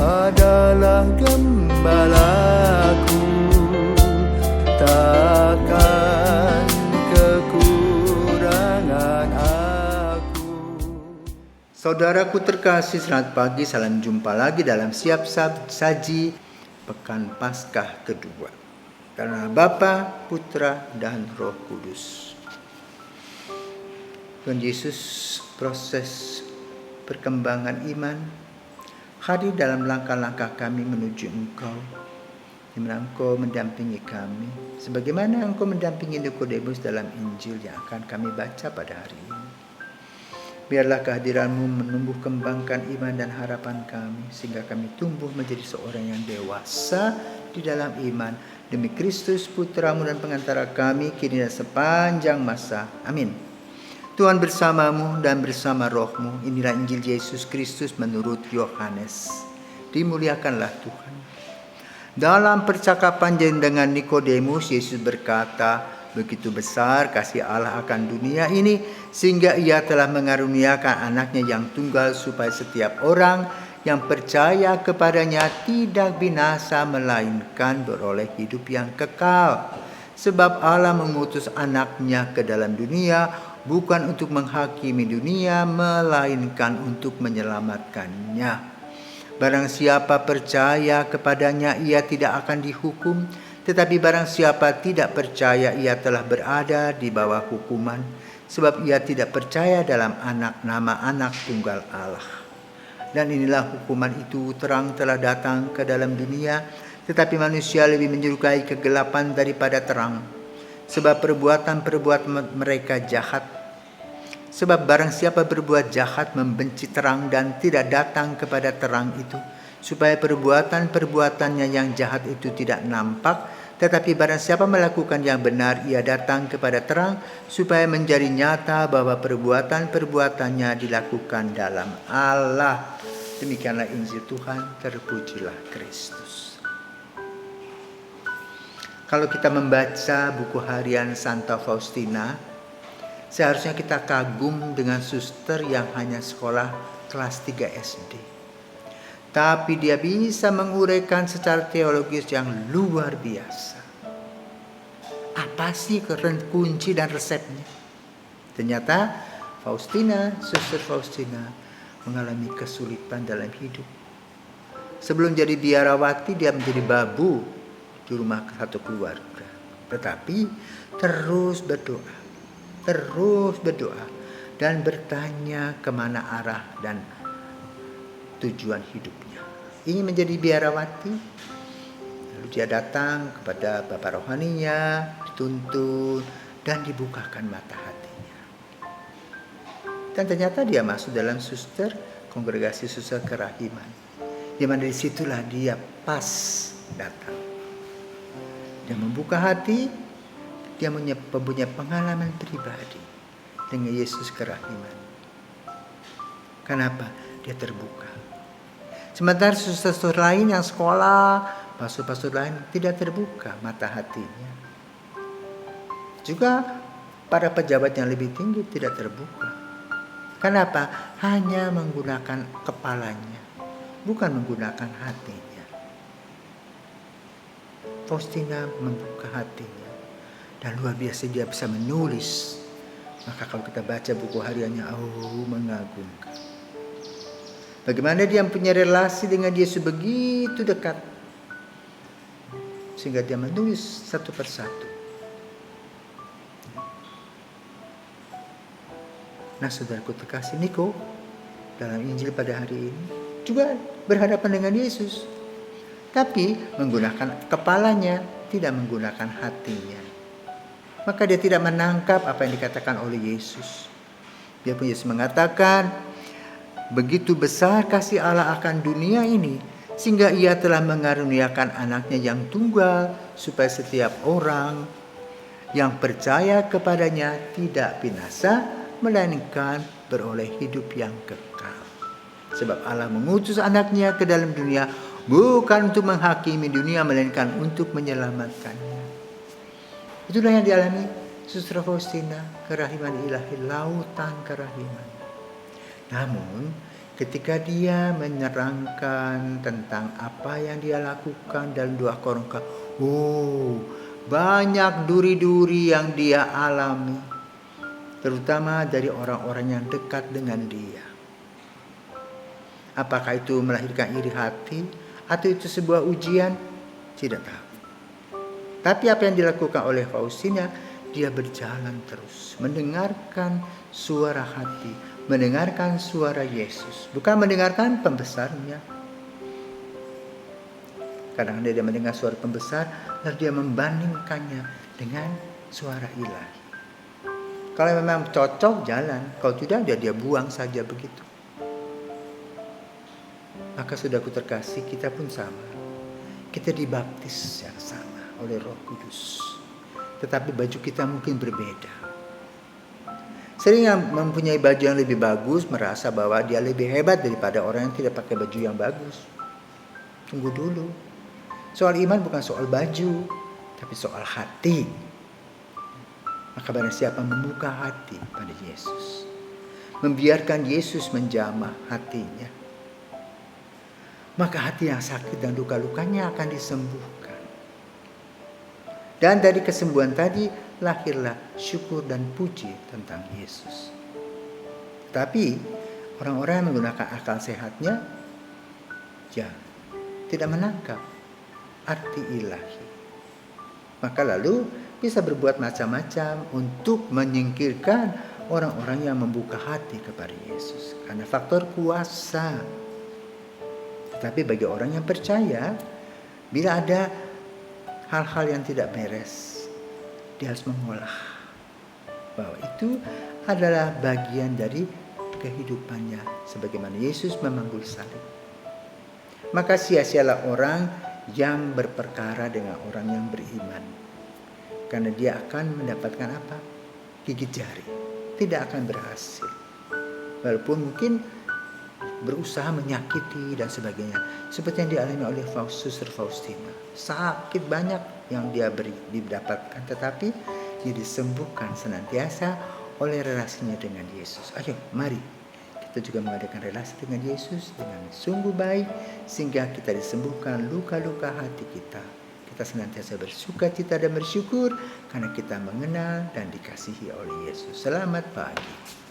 adalah gembalaku, takkan kekurangan aku. Saudaraku terkasih, selamat pagi, salam jumpa lagi dalam Siap Saji Pekan Paskah kedua. Karena Bapa, Putra, dan Roh Kudus. Tuhan Yesus, proses perkembangan iman hadir dalam langkah-langkah kami menuju Engkau, di mana Engkau mendampingi kami, sebagaimana Engkau mendampingi Nikodemus dalam Injil yang akan kami baca pada hari ini. Biarlah kehadiran-Mu menumbuh kembangkan iman dan harapan kami, sehingga kami tumbuh menjadi seorang yang dewasa di dalam iman, demi Kristus Putra-Mu dan pengantara kami, kini dan sepanjang masa. Amin. Tuhan bersamamu dan bersama rohmu. Inilah Injil Yesus Kristus menurut Yohanes. Dimuliakanlah Tuhan. Dalam percakapan dengan Nikodemus, Yesus berkata, begitu besar kasih Allah akan dunia ini, sehingga Ia telah mengaruniakan anaknya yang tunggal, supaya setiap orang yang percaya kepadanya tidak binasa, melainkan beroleh hidup yang kekal. Sebab Allah mengutus anaknya ke dalam dunia, bukan untuk menghakimi dunia, melainkan untuk menyelamatkannya. Barang siapa percaya kepadanya, ia tidak akan dihukum. Tetapi barang siapa tidak percaya, ia telah berada di bawah hukuman, sebab ia tidak percaya dalam nama anak tunggal Allah. Dan inilah hukuman itu, terang telah datang ke dalam dunia, tetapi manusia lebih menyukai kegelapan daripada terang, sebab perbuatan mereka jahat. Sebab barang siapa berbuat jahat membenci terang dan tidak datang kepada terang itu, supaya perbuatannya yang jahat itu tidak nampak. Tetapi barang siapa melakukan yang benar, ia datang kepada terang, supaya menjadi nyata bahwa perbuatannya dilakukan dalam Allah. Demikianlah Injil Tuhan, terpujilah Kristus. Kalau kita membaca buku harian Santa Faustina, seharusnya kita kagum dengan suster yang hanya sekolah kelas 3 SD. Tapi dia bisa menguraikan secara teologis yang luar biasa. Apa sih kunci dan resepnya? Ternyata Suster Faustina mengalami kesulitan dalam hidup. Sebelum jadi biarawati, dia menjadi babu di rumah satu keluarga. Tetapi terus berdoa dan bertanya kemana arah dan tujuan hidupnya. Ingin menjadi biarawati. Lalu dia datang kepada bapak rohaninya, dituntun dan dibukakan mata hatinya. Dan ternyata dia masuk dalam kongregasi suster kerahiman. Di mana disitulah dia pas datang. Dia membuka hati, dia mempunyai pengalaman pribadi dengan Yesus kerahiman. Kenapa? Dia terbuka. Sementara suster lain yang sekolah, pastor lain tidak terbuka mata hatinya. Juga para pejabat yang lebih tinggi tidak terbuka. Kenapa? Hanya menggunakan kepalanya, bukan menggunakan hatinya. Faustina membuka hatinya. Dan luar biasa dia bisa menulis. Maka kalau kita baca buku hariannya, mengagumkan. Bagaimana dia punya relasi dengan Yesus begitu dekat. Sehingga dia menulis satu persatu. Nah, saudaraku terkasih, Niko dalam Injil pada hari ini juga berhadapan dengan Yesus. Tapi menggunakan kepalanya, tidak menggunakan hatinya. Maka dia tidak menangkap apa yang dikatakan oleh Yesus. Yesus mengatakan, begitu besar kasih Allah akan dunia ini, sehingga Ia telah mengaruniakan anaknya yang tunggal, supaya setiap orang yang percaya kepadanya tidak binasa, melainkan beroleh hidup yang kekal. Sebab Allah mengutus anaknya ke dalam dunia, bukan untuk menghakimi dunia, melainkan untuk menyelamatkannya. Itulah yang dialami Suster Faustina, kerahiman ilahi, lautan kerahiman. Namun ketika dia menerangkan tentang apa yang dia lakukan dalam 2 Korintus, banyak duri-duri yang dia alami, terutama dari orang-orang yang dekat dengan dia. Apakah itu melahirkan iri hati atau itu sebuah ujian? Tidak tahu. Tapi apa yang dilakukan oleh Faustina, dia berjalan terus, mendengarkan suara hati, mendengarkan suara Yesus, bukan mendengarkan pembesarnya. Kadang dia mendengar suara pembesar, lalu dia membandingkannya dengan suara ilahi. Kalau memang cocok, jalan. Kalau tidak, dia buang saja begitu. Maka saudaraku terkasih, kita pun sama. Kita dibaptis yang sama oleh Roh Kudus. Tetapi baju kita mungkin berbeda. Sering yang mempunyai baju yang lebih bagus merasa bahwa dia lebih hebat daripada orang yang tidak pakai baju yang bagus. Tunggu dulu. Soal iman bukan soal baju, tapi soal hati. Maka barang siapa membuka hati pada Yesus, membiarkan Yesus menjamah hatinya, maka hati yang sakit dan luka-lukanya akan disembuhkan. Dan dari kesembuhan tadi lahirlah syukur dan puji tentang Yesus. Tapi orang-orang yang menggunakan akal sehatnya tidak menangkap arti ilahi. Maka lalu bisa berbuat macam-macam untuk menyingkirkan orang-orang yang membuka hati kepada Yesus. Karena faktor kuasa. Tetapi bagi orang yang percaya, bila ada hal-hal yang tidak beres, dia harus mengolah bahwa itu adalah bagian dari kehidupannya, sebagaimana Yesus memanggul salib. Maka sia-sialah orang yang berperkara dengan orang yang beriman, karena dia akan mendapatkan apa? Gigit jari, tidak akan berhasil. Walaupun mungkin berusaha menyakiti dan sebagainya, seperti yang dialami oleh Suster Faustina. Sakit banyak yang dia didapatkan, tetapi dia disembuhkan senantiasa oleh relasinya dengan Yesus. Ayo, mari kita juga mengadakan relasi dengan Yesus dengan sungguh baik, sehingga kita disembuhkan luka-luka hati kita. Kita senantiasa bersukacita dan bersyukur karena kita mengenal dan dikasihi oleh Yesus. Selamat pagi.